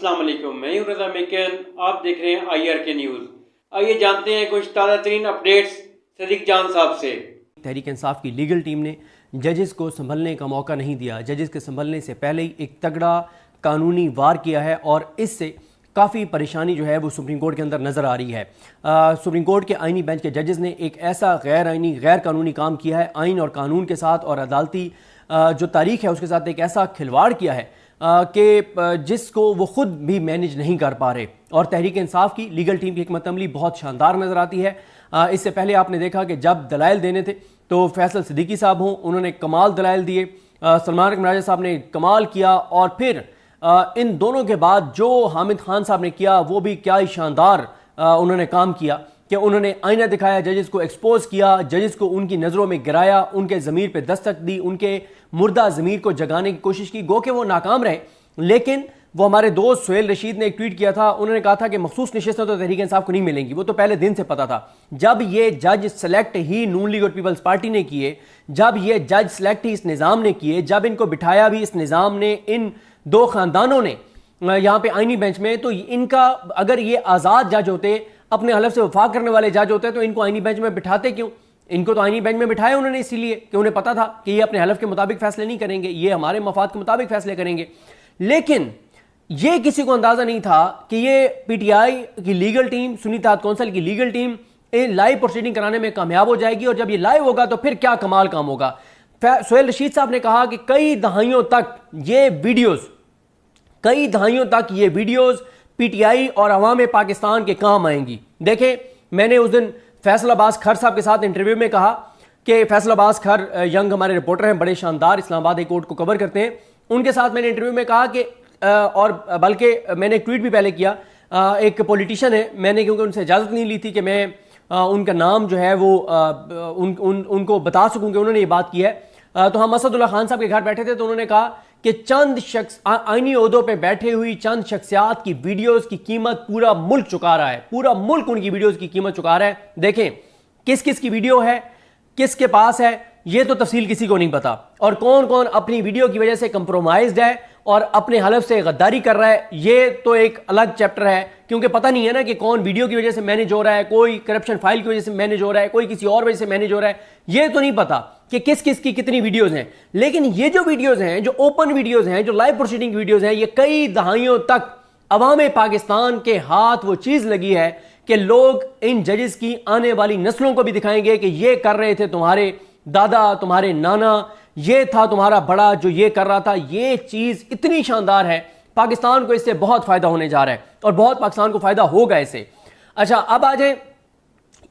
अस्सलाम वालेकुम, मैं हूं रज़ा मेकन। आप देख रहे हैं IRK न्यूज़। आइए जानते हैं कुछ ताज़ा तरीन अपडेट्स सदीक जान साहब से। तहरीक इंसाफ की लीगल टीम ने जजेस को संभलने का मौका नहीं दिया। जजेस के संभलने से पहले ही एक तगड़ा कानूनी वार किया है और इससे काफ़ी परेशानी जो है वो सुप्रीम कोर्ट के अंदर नज़र आ रही है। सुप्रीम कोर्ट के आइनी बेंच के जजेस ने एक ऐसा गैर आइनी गैर कानूनी काम किया है, आइन और कानून के साथ और अदालती जो तारीख है उसके साथ एक ऐसा खिलवाड़ किया है कि जिसको वो खुद भी मैनेज नहीं कर पा रहे। और तहरीक इंसाफ की लीगल टीम की हिकमत अमली बहुत शानदार नज़र आती है। इससे पहले आपने देखा कि जब दलाइल देने थे तो फैसल सिद्दीकी साहब हों, उन्होंने कमाल दलाइल दिए, सलमान अकबर राजा साहब ने कमाल किया, और फिर इन दोनों के बाद जो हामिद खान साहब ने किया वो भी क्या ही शानदार उन्होंने काम किया कि उन्होंने आईना दिखाया, जजेस को एक्सपोज किया, जजेस को उनकी नज़रों में गिराया, उनके ज़मीर पे दस्तक दी, उनके मुर्दा ज़मीर को जगाने की कोशिश की। गो कि वो नाकाम रहे, लेकिन वो हमारे दोस्त सुहेल रशीद ने एक ट्वीट किया था, उन्होंने कहा था कि मखसूस नशिस्तें तो तहरीक इंसाफ को नहीं मिलेंगी। वो तो पहले दिन से पता था। जब ये जज सेलेक्ट ही नून लीग और पीपल्स पार्टी ने किए, जब ये जज सेलेक्ट ही इस निज़ाम ने किए, जब इनको बिठाया भी इस निज़ाम ने, इन दो ख़ानदानों ने यहाँ पे आइनी बेंच में, तो इनका अगर ये आज़ाद जज होते, अपने हलफ से वफा करने वाले जज होते, तो इनको आइनी बेंच में बिठाते क्यों? इनको तो आइनी बेंच में बिठाया उन्होंने इसीलिए कि उन्हें पता था कि ये अपने हलफ के मुताबिक फैसले नहीं करेंगे, ये हमारे मफाद के मुताबिक फैसले करेंगे। लेकिन ये किसी को अंदाजा नहीं था कि ये PTI की लीगल टीम, सुन्नी इत्तेहाद कौंसिल की लीगल टीम लाइव प्रोसीडिंग कराने में कामयाब हो जाएगी, और जब ये लाइव होगा तो फिर क्या कमाल काम होगा। सुहेल रशीद साहब ने कहा कि कई दहाइयों तक ये वीडियोस PTI और अवाम पाकिस्तान के काम आएंगी। देखें, मैंने उस दिन फैसल अब्बास खर साहब के साथ इंटरव्यू में कहा कि फैसल अब्बास खर यंग हमारे रिपोर्टर हैं, बड़े शानदार इस्लामाबाद हाई कोर्ट को कवर करते हैं। उनके साथ मैंने इंटरव्यू में कहा कि और बल्कि मैंने एक ट्वीट भी पहले किया, एक पॉलिटिशियन है, मैंने क्योंकि उनसे इजाज़त नहीं ली थी कि मैं उनका नाम जो है वो उनको बता सकूं कि उन्होंने ये बात की है। तो हम असदुल्ला खान साहब के घर बैठे थे, तो उन्होंने कहा कि चंद शख्स आईनी ओहदों पे बैठे हुई चंद शख्सियात की वीडियोस की कीमत पूरा मुल्क चुका रहा है, पूरा मुल्क उनकी वीडियोस की कीमत चुका रहा है। देखें किस किस की वीडियो है, किसके पास है, ये तो तफसील किसी को नहीं पता, और कौन कौन अपनी वीडियो की वजह से कंप्रोमाइज्ड है और अपने हलफ से गद्दारी कर रहा है, ये तो एक अलग चैप्टर है। क्योंकि पता नहीं है ना कि कौन वीडियो की वजह से मैनेज हो रहा है, कोई करप्शन फाइल की वजह से मैनेज हो रहा है, कोई किसी और वजह से मैनेज हो रहा है, ये तो नहीं पता कि किस किस की कितनी वीडियोस हैं। लेकिन ये जो वीडियोस हैं, जो ओपन वीडियोस हैं, जो लाइव प्रोसीडिंग वीडियोस हैं, ये कई दहाइयों तक अवाम पाकिस्तान के हाथ वो चीज लगी है कि लोग इन जजेस की आने वाली नस्लों को भी दिखाएंगे कि ये कर रहे थे तुम्हारे दादा, तुम्हारे नाना, ये था तुम्हारा बड़ा जो ये कर रहा था। ये चीज इतनी शानदार है, पाकिस्तान को इससे बहुत फायदा होने जा रहा है और बहुत पाकिस्तान को फायदा होगा इससे। अच्छा, अब आ जाए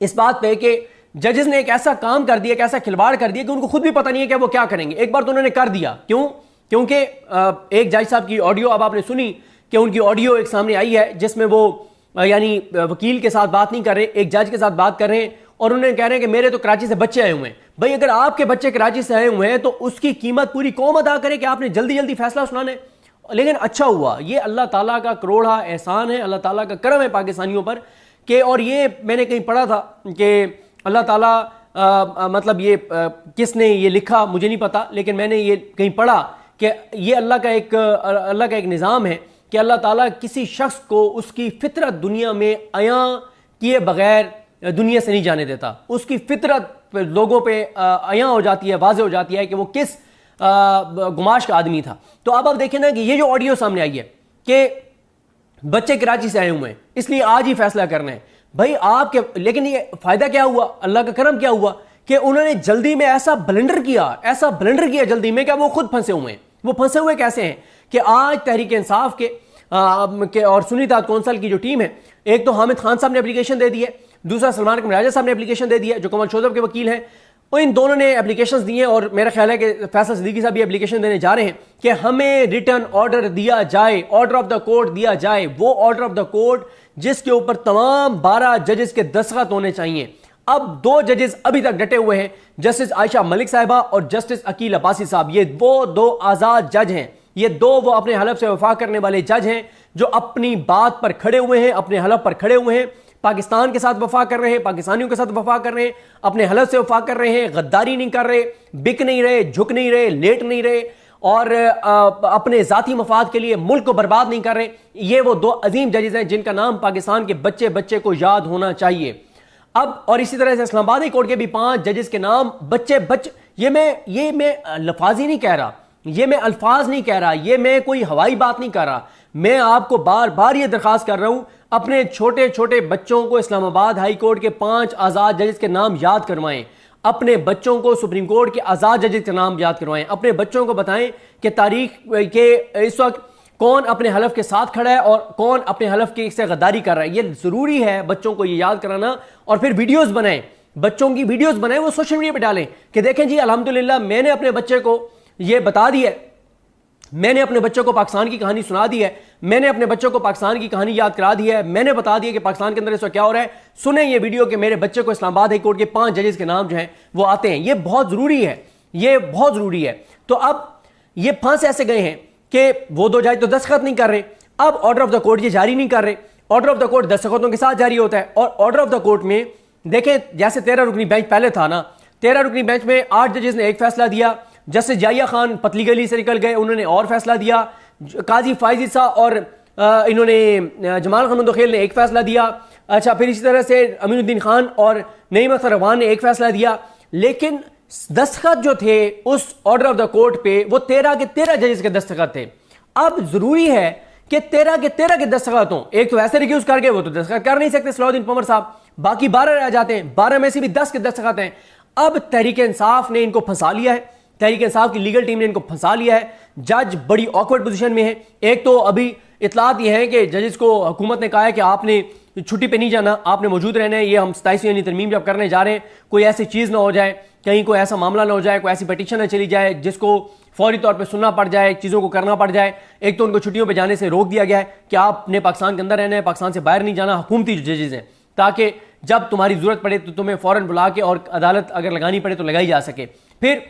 इस बात पे कि जजेस ने एक ऐसा काम कर दिया, एक ऐसा खिलवाड़ कर दिया कि उनको खुद भी पता नहीं है कि वो क्या करेंगे। एक बार तो उन्होंने कर दिया, क्यों? क्योंकि एक जज साहब की ऑडियो अब आपने सुनी कि उनकी ऑडियो एक सामने आई है जिसमें वो यानी वकील के साथ बात नहीं कर रहे, एक जज के साथ बात कर रहे हैं, और उन्होंने कह रहे हैं कि मेरे तो कराची से बच्चे आए हुए हैं। भाई, अगर आपके बच्चे कराची से आए हुए हैं तो उसकी कीमत पूरी कौम अदा करे कि आपने जल्दी जल्दी फैसला सुनाना है। लेकिन अच्छा हुआ, ये अल्लाह ताला का करोड़ा एहसान है, अल्लाह ताला का करम है पाकिस्तानियों पर कि, और ये मैंने कहीं पढ़ा था कि अल्लाह ताला मतलब ये किसने ये लिखा मुझे नहीं पता, लेकिन मैंने ये कहीं पढ़ा कि ये अल्लाह का एक निज़ाम है कि अल्लाह ताला किसी शख्स को उसकी फितरत दुनिया में आया किए बगैर दुनिया से नहीं जाने देता। उसकी फितरत लोगों पे आया हो जाती है, वाज़े हो जाती है कि वो किस गुमाश का आदमी था। तो अब आप देखें ना कि ये जो ऑडियो सामने आई है कि बच्चे कराची से आए हुए हैं इसलिए आज ही फैसला करना है। भाई आपके, लेकिन ये फायदा क्या हुआ, अल्लाह का करम क्या हुआ कि उन्होंने जल्दी में ऐसा ब्लंडर किया जल्दी में, क्या वो खुद फंसे हुए हैं। वो फंसे हुए कैसे हैं कि आज तहरीक इंसाफ के और सुन्नी इत्तेहाद कौंसिल की जो टीम है, एक तो हामिद खान साहब ने एप्लीकेशन दे दी है, दूसरा सलमान अकबर राजा साहब ने एप्लीकेशन दे दी है जो कमल शोजब के वकील हैं। इन दोनों ने एप्लीकेशंस दी हैं और मेरा ख्याल है कि फैसल सिद्दीकी साहब भी एप्लीकेशन देने जा रहे हैं कि हमें रिटर्न ऑर्डर दिया जाए, ऑर्डर ऑफ द कोर्ट दिया जाए, वो ऑर्डर ऑफ द कोर्ट जिसके ऊपर तमाम 12 जजेस के दस्तखत होने चाहिए। अब 2 जजेस अभी तक डटे हुए हैं, जस्टिस आयशा मलिक साहिबा और जस्टिस अकील अब्बासी साहब। ये वो 2 आजाद जज हैं, ये 2 वो अपने हलफ से वफा करने वाले जज हैं जो अपनी बात पर खड़े हुए हैं, अपने हलफ पर खड़े हुए हैं, पाकिस्तान के साथ वफा कर रहे हैं, पाकिस्तानियों के साथ वफा कर रहे हैं, अपने हलफ से वफा कर रहे हैं, गद्दारी नहीं कर रहे, बिक नहीं रहे, झुक नहीं रहे, लेट नहीं रहे, और अपने ज़ाती मफाद के लिए मुल्क को बर्बाद नहीं कर रहे। ये वो दो अजीम जजेस हैं जिनका नाम पाकिस्तान के बच्चे बच्चे को याद होना चाहिए। अब और इसी तरह से इस्लामाबाद हाई कोर्ट के भी 5 जजेस के नाम बच्चे बच्चे, ये मैं लफाजी नहीं कह रहा, ये मैं अल्फाज नहीं कह रहा, ये मैं कोई हवाई बात नहीं कर रहा। मैं आपको बार बार ये दरखास्त कर रहा हूं, अपने छोटे छोटे बच्चों को इस्लामाबाद हाई कोर्ट के 5 आज़ाद जजेस के नाम याद करवाएं, अपने बच्चों को सुप्रीम कोर्ट के आज़ाद जजेस के नाम याद करवाएं, अपने बच्चों को बताएं कि तारीख के इस वक्त कौन अपने हलफ के साथ खड़ा है और कौन अपने हलफ की से गद्दारी कर रहा है। ये जरूरी है बच्चों को ये याद कराना। और फिर वीडियोस बनाएं, बच्चों की वीडियोस बनाएं, वो सोशल मीडिया पे डालें कि देखें जी अल्हम्दुलिल्लाह मैंने अपने बच्चे को ये बता दिया, मैंने अपने बच्चों को पाकिस्तान की कहानी सुना दी है, मैंने अपने बच्चों को पाकिस्तान की कहानी याद करा दी है, मैंने बता दिया कि पाकिस्तान के अंदर इस वक्त क्या हो रहा है। सुने ये वीडियो कि मेरे बच्चे को इस्लामाबाद हाई कोर्ट के 5 जजेस के नाम जो हैं वो आते हैं। ये बहुत जरूरी है, ये बहुत जरूरी है। तो अब ये फंस ऐसे गए हैं कि वो 2 जज तो दस्तखत नहीं कर रहे, अब ऑर्डर ऑफ द कोर्ट ये जारी नहीं कर रहे। ऑर्डर ऑफ द कोर्ट दस्तखतों के साथ जारी होता है और ऑर्डर ऑफ द कोर्ट में देखें जैसे 13 रुकनी बेंच पहले था ना, 13 रुकनी बेंच में 8 जजेस ने एक फैसला दिया, जस्टिस जाहिया खान पतली गली से निकल गए, उन्होंने और फैसला दिया, काजी फाइजी सा और इन्होंने जमाल खान खेल ने एक फैसला दिया। अच्छा, फिर इसी तरह से अमीनुद्दीन खान और नईम अख्तर रवान ने एक फैसला दिया, लेकिन दस्तखत जो थे उस ऑर्डर ऑफ द कोर्ट पे वो 13 के 13 जजेस के दस्तखत थे। अब जरूरी है कि 13 के 13 के दस्तखत हों। एक तो वैसे रिक्यूज कर गए, वो तो दस्तखत कर नहीं सकते सलाउद्दीन पमर साहब, बाकी 12 रह जाते हैं, 12 में से भी 10 के दस्तखत हैं। अब तहरीक इंसाफ ने इनको फंसा लिया है, तहरीक इंसाफ की लीगल टीम ने इनको फंसा लिया है। जज बड़ी ऑकवर्ड पोजीशन में है। एक तो अभी इतलात ये है कि जजेस को हुकूमत ने कहा है कि आपने छुट्टी पे नहीं जाना, आपने मौजूद रहना है। ये हम 27वीं तरमीम जब करने जा रहे हैं, कोई ऐसी चीज़ ना हो जाए, कहीं कोई ऐसा मामला ना हो जाए, कोई ऐसी पटिशन ना चली जाए जिसको फौरी तौर पे सुनना पड़ जाए, चीज़ों को करना पड़ जाए। एक तो उनको छुट्टियों पे जाने से रोक दिया गया है कि आपने पाकिस्तान के अंदर रहना है, पाकिस्तान से बाहर नहीं जाना, हुकूमती जजेस हैं, ताकि जब तुम्हारी जरूरत पड़े तो तुम्हें फौरन बुला के और अदालत अगर लगानी पड़े तो लगाई जा सके। फिर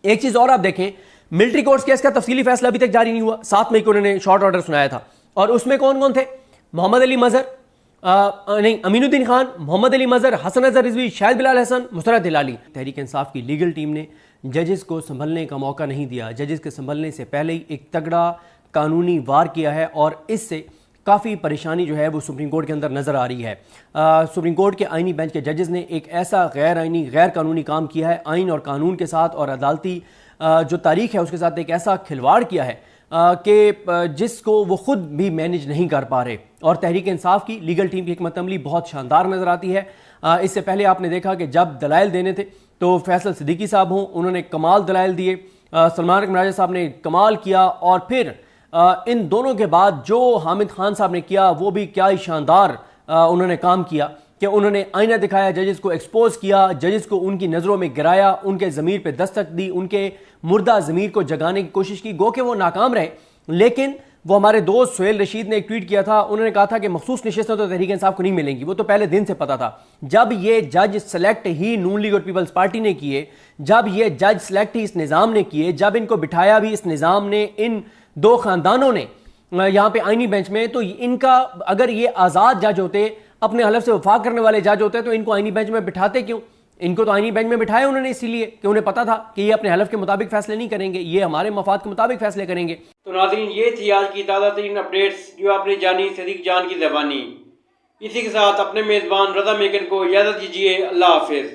एक चीज़ और आप देखें, मिलिट्री कोर्ट्स केस का तफसीली फैसला अभी तक जारी नहीं हुआ। 7 मई को उन्होंने शॉर्ट ऑर्डर सुनाया था और उसमें कौन कौन थे? मोहम्मद अली मजहर, अमीनुद्दीन खान, मोहम्मद अली मजहर, हसन अजहर रिजवी, शाहिद बिलाल हसन, मुसरत हिलाली। तहरीक इंसाफ की लीगल टीम ने जजेस को संभलने का मौका नहीं दिया। जजेस के संभलने से पहले ही एक तगड़ा कानूनी वार किया है और इससे काफ़ी परेशानी जो है वो सुप्रीम कोर्ट के अंदर नज़र आ रही है। सुप्रीम कोर्ट के आइनी बेंच के जजेस ने एक ऐसा गैर आइनी गैर कानूनी काम किया है आइन और कानून के साथ और अदालती जो तारीख है उसके साथ एक ऐसा खिलवाड़ किया है कि जिसको वो खुद भी मैनेज नहीं कर पा रहे। और तहरीक इंसाफ की लीगल टीम की हिकमत अमली बहुत शानदार नज़र आती है। इससे पहले आपने देखा कि जब दलाइल देने थे तो फैसल सिद्दीकी साहब हों, उन्होंने कमाल दलाइल दिए, सलमान राजा साहब ने कमाल किया, और फिर इन दोनों के बाद जो हामिद खान साहब ने किया वो भी क्या ही शानदार उन्होंने काम किया कि उन्होंने आईना दिखाया, जजेस को एक्सपोज किया, जजेस को उनकी नज़रों में गिराया, उनके ज़मीर पे दस्तक दी, उनके मुर्दा ज़मीर को जगाने की कोशिश की। गो कि वो नाकाम रहे, लेकिन वो हमारे दोस्त सुहेल रशीद ने एक ट्वीट किया था, उन्होंने कहा था कि मखसूस नशिस्तें तो तहरीक इंसाफ को नहीं मिलेंगी। वो तो पहले दिन से पता था। जब ये जज सेलेक्ट ही नून लीग और पीपल्स पार्टी ने किए, जब ये जज सेलेक्ट ही इस निज़ाम ने किए, जब इनको बिठाया भी इस निज़ाम ने, इन 2 खानदानों ने यहाँ पे आईनी बेंच में, तो इनका अगर ये आज़ाद जज होते, अपने हलफ से वफाक करने वाले जज होते, तो इनको आईनी बेंच में बिठाते क्यों? इनको तो आईनी बेंच में बिठाया उन्होंने इसीलिए कि उन्हें पता था कि ये अपने हलफ के मुताबिक फैसले नहीं करेंगे, ये हमारे मफाद के मुताबिक फैसले करेंगे। तो नाज़रीन, ये थी आज की ताज़ा तरीन अपडेट्स जो आपने जानी सदीक जान की ज़बानी। इसी के साथ अपने मेज़बान रज़ा मेकन को इजाज़त दीजिए। अल्लाह हाफिज़।